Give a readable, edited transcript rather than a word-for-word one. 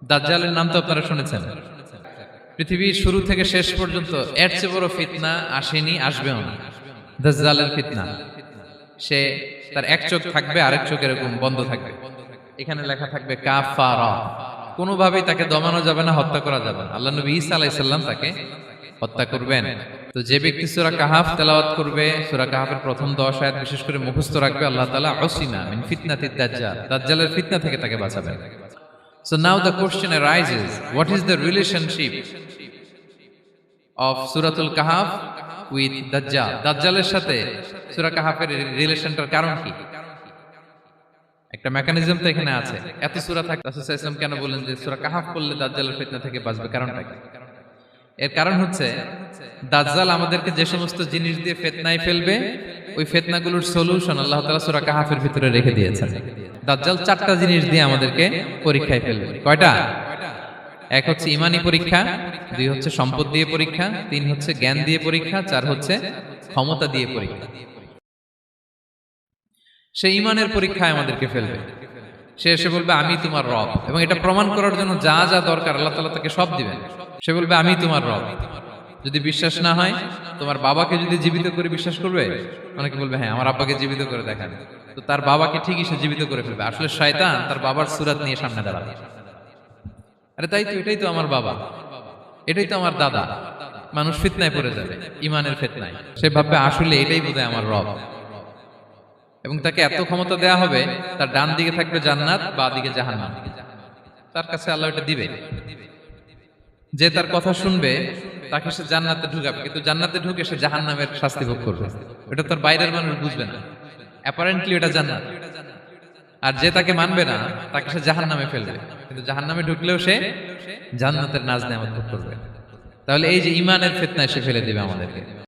দাজ্জালের নাম তো আপনারা শুনেছেন। পৃথিবীর শুরু থেকে শেষ পর্যন্ত এর চেয়ে বড় ফিতনা আসেনি, আসবেও না। দাজ্জালের ফিতনা। সে তার এক চোখ থাকবে, আরেক চোখ এরকম বন্ধ থাকবে, এখানে লেখা থাকবে কাফারা। কোনোভাবেই তাকে দমানো যাবে না, হত্যা করা যাবে না। আল্লাহ নবী ঈসা আলাইহিস সালাম তাকে হত্যা করবেন। তো যে ব্যক্তি সূরা কাহাফ তেলাওয়াত করবে, সূরা কাহাফের প্রথম 10 আয়াত বিশেষ করে মুখস্থ রাখবে, আল্লাহ তাআলা উসিমা মিন ফিতনাতিদ দাজ্জাল, দাজ্জালের ফিতনা থেকে তাকে বাঁচাবেন। So now the question arises, what is the relationship of Suratul Kahf with Dajjal? দাজ্জালের সাথে সূরা কাহাফের রিলেশনটার কারণ কি? একটা মেকানিজম তো এখানে আছে। এত সূরা থাকে, রাসূল সাল্লাল্লাহু আলাইহি ওয়াসাল্লাম কেন বলেন যে সূরা কাহাফ পড়লে দাজ্জালের ফিতনা থেকে বাঁচবে? কারণটা কি? এর কারণ হচ্ছে দাজ্জাল আমাদেরকে যে সমস্ত জিনিস দিয়ে ফিতনায় ফেলবে, ওই ফিতনাগুলোর সলিউশন আল্লাহ তাআলা সূরা কাহাফের ভিতরে রেখে দিয়েছেন। দাজ্জাল 4টা জিনিস দিয়ে আমাদেরকে পরীক্ষায় ফেলবে। কয়টা? এক হচ্ছে ঈমানি পরীক্ষা, 2 হচ্ছে সম্পদ দিয়ে পরীক্ষা, 3 হচ্ছে জ্ঞান দিয়ে পরীক্ষা, 4 হচ্ছে ক্ষমতা দিয়ে পরীক্ষা। সে ঈমানের পরীক্ষায় আমাদেরকে ফেলবে। সে এসে বলবে আমি তোমার রব, এবং এটা প্রমাণ করার জন্য যা যা দরকার আল্লাহ তাআলা তাকে সব দিবেন। সে বলবে আমি তোমার রব। যদি বিশ্বাস না হয়, তোমার বাবাকে যদি জীবিত করে বিশ্বাস করবে? অনেকে বলবে হ্যাঁ আমার আব্বাকে জীবিত করে দেখান। তো তার বাবাকে ঠিকই সে জীবিত করে ফেলবে। আসলে শয়তান তার বাবার সূরত নিয়ে সামনে দাঁড়াবে। আরে তাই তো, এটাই তো আমার বাবা, এটাই তো আমার দাদা। মানুষ ফিতনায় পড়ে যাবে, ইমানের ফিতনায়। সে ভাববে আসলে এটাই বোধহয় আমার রব, এবং তাকে এত ক্ষমতা দেয়া হবে, তার ডান দিকে থাকবে জান্নাত, বাঁ দিকে জাহান্নাম। তার কাছে আল্লাহ এটা দিবে। যে তার কথা শুনবে তাকে সে জান্নাতে ঢুকাবে, কিন্তু জান্নাতে ঢুকে সে জাহান্নামের শাস্তি ভোগ করবে। এটা তার বাইরের মানুষ বুঝবে না, অ্যাপারেন্টলি এটা জান্নাত। আর যে তাকে মানবে না, তাকে সে জাহান্নামে ফেলবে, কিন্তু জাহান্নামে ঢুকলেও সে জান্নাতের নাজ নেয়ামত ভোগ করবে। তাহলে এই যে ইমানের ফিতনায় সে ফেলে দিবে আমাদেরকে।